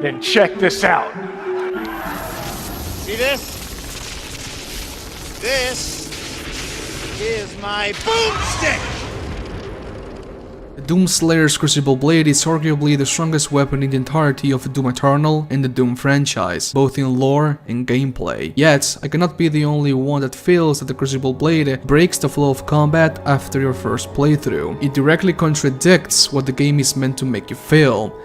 Then check this out. See this? This is my boomstick! The Doomslayer's Crucible Blade is arguably the strongest weapon in the entirety of Doom Eternal and the Doom franchise, both in lore and gameplay. Yet, I cannot be the only one that feels that the Crucible Blade breaks the flow of combat after your first playthrough. It directly contradicts what the game is meant to make you feel.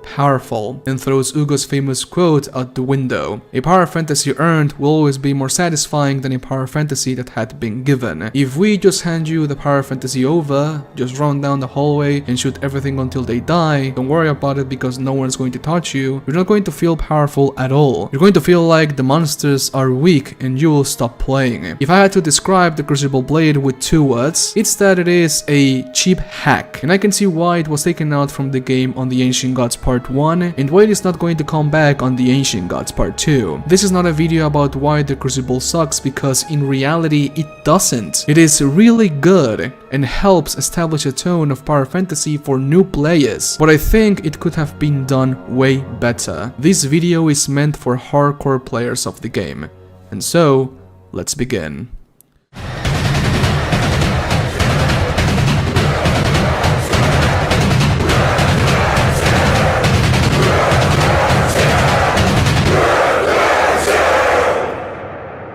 Powerful, and throws Hugo's famous quote out the window. A power fantasy earned will always be more satisfying than a power fantasy that had been given. If we just hand you the power fantasy over, just run down the hallway and shoot everything until they die, don't worry about it because no one's going to touch you, you're not going to feel powerful at all. You're going to feel like the monsters are weak and you will stop playing. If I had to describe the Crucible Blade with 2 words, it's that it is a cheap hack, and I can see why it was taken out from the game on the Ancient Gods Part 1 and why it is not going to come back on the Ancient Gods Part 2. This is not a video about why the Crucible sucks, because in reality it doesn't. It is really good and helps establish a tone of power fantasy for new players, but I think it could have been done way better. This video is meant for hardcore players of the game. And so, let's begin.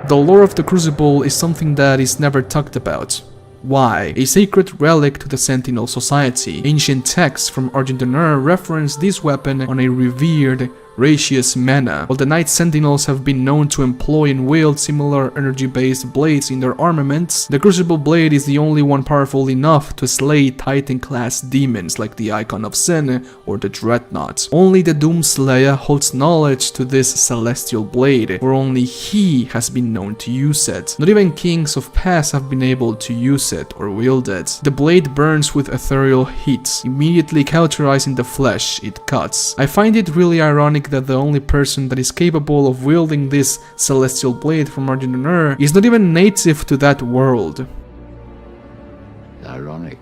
The lore of the Crucible is something that is never talked about. Why? A sacred relic to the Sentinel Society. Ancient texts from Argentine reference this weapon on a revered, gracious manner. While the Knight Sentinels have been known to employ and wield similar energy-based blades in their armaments, the Crucible Blade is the only one powerful enough to slay Titan-class demons like the Icon of Sin or the Dreadnought. Only the Doomslayer holds knowledge to this celestial blade, where only he has been known to use it. Not even kings of past have been able to use it or wield it. The blade burns with ethereal heat, immediately cauterizing the flesh it cuts. I find it really ironic that the only person that is capable of wielding this celestial blade from Argentine is not even native to that world. Ironic.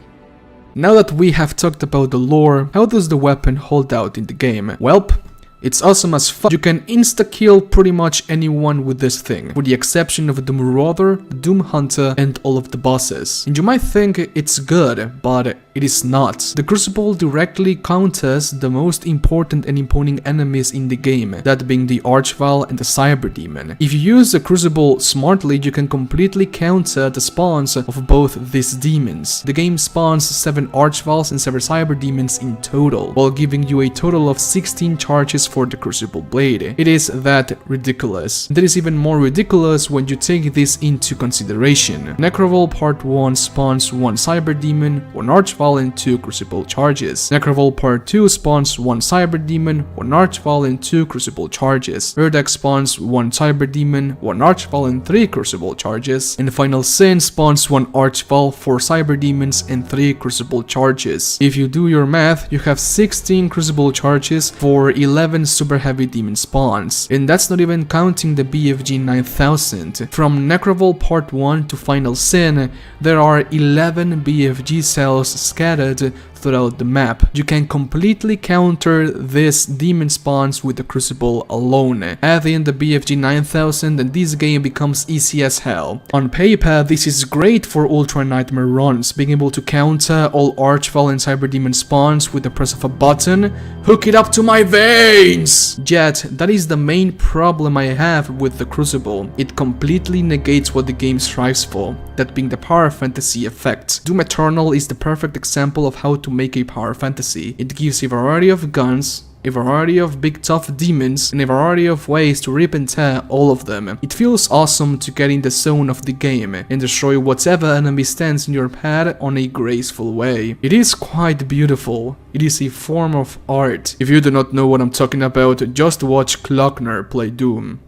Now that we have talked about the lore, how does the weapon hold out in the game? Welp, it's awesome as fuck. You can insta-kill pretty much anyone with this thing, with the exception of the Marauder, the Doom Hunter, and all of the bosses. And you might think it's good, but it is not. The Crucible directly counters the most important and imposing enemies in the game, that being the ARCHVILE and the CYBERDEMON. If you use the Crucible smartly, you can completely counter the spawns of both these demons. The game spawns 7 ARCHVILEs and 7 CYBERDEMONs in total, while giving you a total of 16 charges for the Crucible Blade. It is that ridiculous. That is even more ridiculous when you take this into consideration. Necrovol Part 1 spawns 1 CYBERDEMON, 1 ARCHVILE, and 2 Crucible charges. Necrovol Part 2 spawns 1 CYBERDEMON, 1 ARCHVILE, and 2 Crucible charges. Verdex spawns 1 CYBERDEMON, 1 ARCHVILE, and 3 Crucible charges. And Final Sin spawns 1 ARCHVILE, 4 CYBERDEMONs, and 3 Crucible charges. If you do your math, you have 16 Crucible charges for 11 super heavy demon spawns. And that's not even counting the BFG 9000. From Necrovol Part 1 to Final Sin, there are 11 BFG cells scattered throughout the map. You can completely counter this demon spawns with the Crucible alone. Add in the BFG 9000 and this game becomes easy as hell. On paper, this is great for Ultra Nightmare runs, being able to counter all ARCHVILE and CYBERDEMON spawns with the press of a button. Hook it up to my veins! Yet, that is the main problem I have with the Crucible. It completely negates what the game strives for, that being the power fantasy effect. Doom Eternal is the perfect example of how to make a power fantasy. It gives a variety of guns, a variety of big tough demons, and a variety of ways to rip and tear all of them. It feels awesome to get in the zone of the game and destroy whatever enemy stands in your path on a graceful way. It is quite beautiful. It is a form of art. If you do not know what I'm talking about, just watch Klockner play Doom.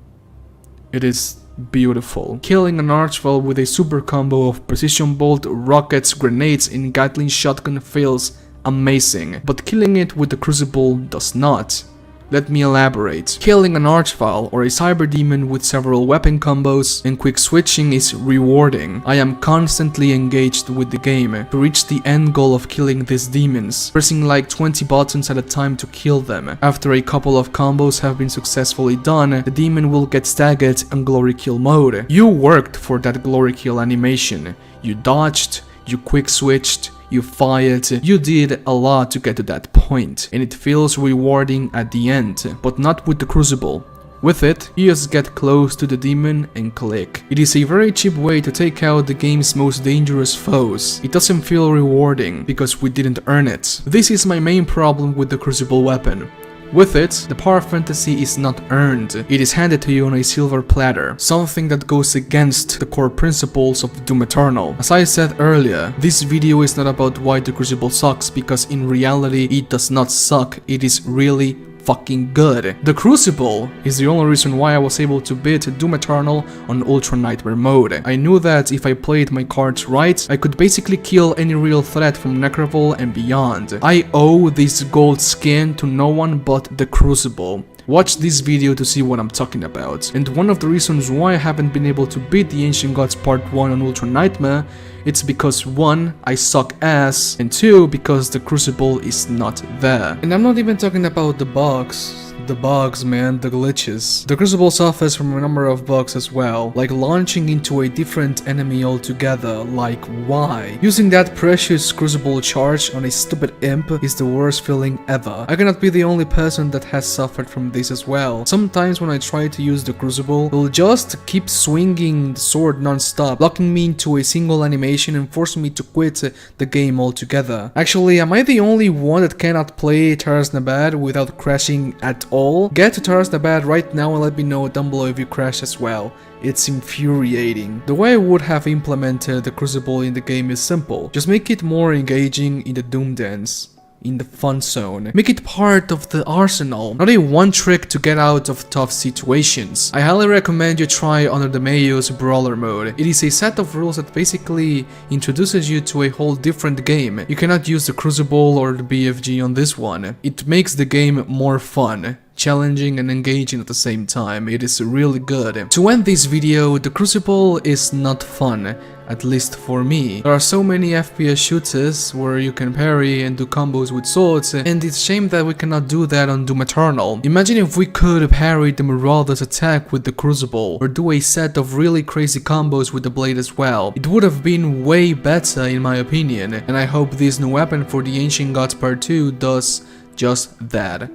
It is beautiful. Killing an ARCHVILE with a super combo of precision bolt, rockets, grenades, and Gatling shotgun feels amazing, but killing it with the Crucible does not. Let me elaborate. Killing an ARCHVILE or a CYBERDEMON with several weapon combos and quick switching is rewarding. I am constantly engaged with the game to reach the end goal of killing these demons, pressing like 20 buttons at a time to kill them. After a couple of combos have been successfully done, the demon will get staggered in glory kill mode. You worked for that glory kill animation. You dodged, you quick switched, you fired, you did a lot to get to that point, and it feels rewarding at the end, but not with the Crucible. With it, you just get close to the demon and click. It is a very cheap way to take out the game's most dangerous foes. It doesn't feel rewarding, because we didn't earn it. This is my main problem with the Crucible weapon. With it, the power fantasy is not earned, it is handed to you on a silver platter, something that goes against the core principles of Doom Eternal. As I said earlier, this video is not about why the Crucible sucks, because in reality it does not suck, it is really fucking good. The Crucible is the only reason why I was able to beat Doom Eternal on Ultra Nightmare mode. I knew that if I played my cards right, I could basically kill any real threat from Necroville and beyond. I owe this gold skin to no one but the Crucible. Watch this video to see what I'm talking about. And one of the reasons why I haven't been able to beat the Ancient Gods Part 1 on Ultra Nightmare, it's because 1, I suck ass, and 2, because the Crucible is not there. And I'm not even talking about the bugs. The bugs, man, the glitches. The Crucible suffers from a number of bugs as well, like launching into a different enemy altogether, like why? Using that precious Crucible charge on a stupid imp is the worst feeling ever. I cannot be the only person that has suffered from this as well. Sometimes when I try to use the Crucible, it'll just keep swinging the sword non-stop, locking me into a single animation and forcing me to quit the game altogether. Actually, am I the only one that cannot play Taras Nabad without crashing at all? Get to Taras Nabad right now and let me know down below if you crash as well. It's infuriating. The way I would have implemented the Crucible in the game is simple. Just make it more engaging in the Doom Dance, in the fun zone. Make it part of the arsenal, not a one trick to get out of tough situations. I highly recommend you try Under the Mayo's Brawler mode. It is a set of rules that basically introduces you to a whole different game. You cannot use the Crucible or the BFG on this one. It makes the game more fun, challenging and engaging at the same time. It is really good. To end this video, the Crucible is not fun, at least for me. There are so many FPS shooters where you can parry and do combos with swords, and it's a shame that we cannot do that on Doom Eternal. Imagine if we could parry the Marauder's attack with the Crucible, or do a set of really crazy combos with the blade as well. It would have been way better in my opinion, and I hope this new weapon for the Ancient Gods Part 2 does just that.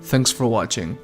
Thanks for watching.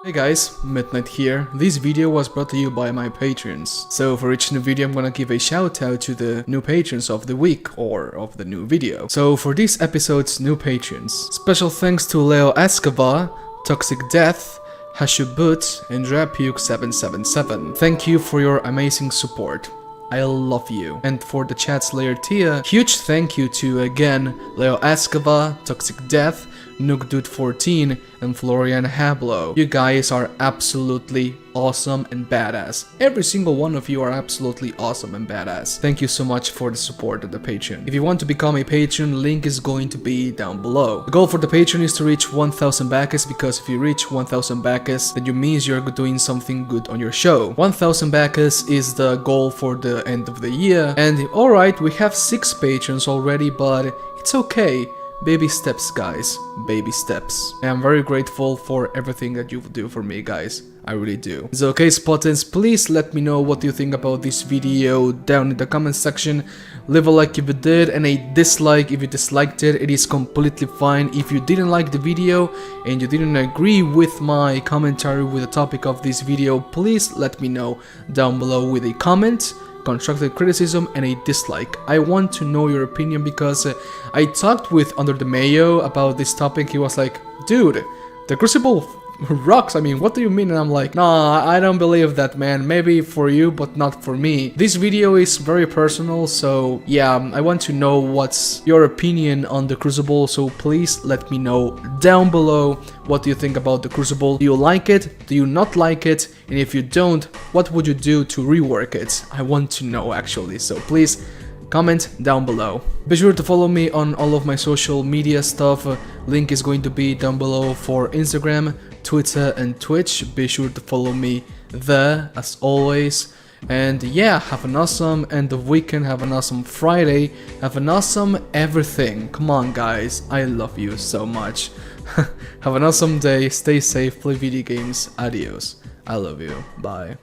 Hey guys, Midnight here. This video was brought to you by my patrons. So for each new video I'm gonna give a shout out to the new patrons of the week or of the new video. So for this episode's new patrons, special thanks to Leo Escova, Toxic Death, Hashubut, and Drapuke777. Thank you for your amazing support. I love you. And for the chat Slayer tier, huge thank you to again Leo Escova, Toxic Death, NukeDude14, and Florian Hablo. You guys are absolutely awesome and badass. Every single one of you are absolutely awesome and badass. Thank you so much for the support of the Patreon. If you want to become a patron, link is going to be down below. The goal for the Patreon is to reach 1000 backers, because if you reach 1000 backers, then you means you're doing something good on your show. 1000 backers is the goal for the end of the year, and alright, we have 6 patrons already, but it's okay. Baby steps, guys. Baby steps. I am very grateful for everything that you do for me, guys. I really do. So okay, Spartans, please let me know what you think about this video down in the comment section. Leave a like if you did, and a dislike if you disliked it. It is completely fine. If you didn't like the video and you didn't agree with my commentary with the topic of this video, please let me know down below with a comment, constructive criticism, and a dislike. I want to know your opinion, because I talked with Under the Mayo about this topic. He was like, dude, the Crucible rocks. I mean, what do you mean? And I'm like, nah, I don't believe that, man. Maybe for you, but not for me. This video is very personal, so yeah, I want to know what's your opinion on the Crucible, so please let me know down below. What do you think about the Crucible? Do you like it? Do you not like it? And if you don't, what would you do to rework it? I want to know, actually, so please comment down below. Be sure to follow me on all of my social media stuff. Link is going to be down below for Instagram, Twitter and Twitch. Be sure to follow me there as always. And yeah, have an awesome end of weekend, have an awesome Friday, have an awesome everything. Come on guys, I love you so much. Have an awesome day, stay safe, play video games, adios. I love you, bye.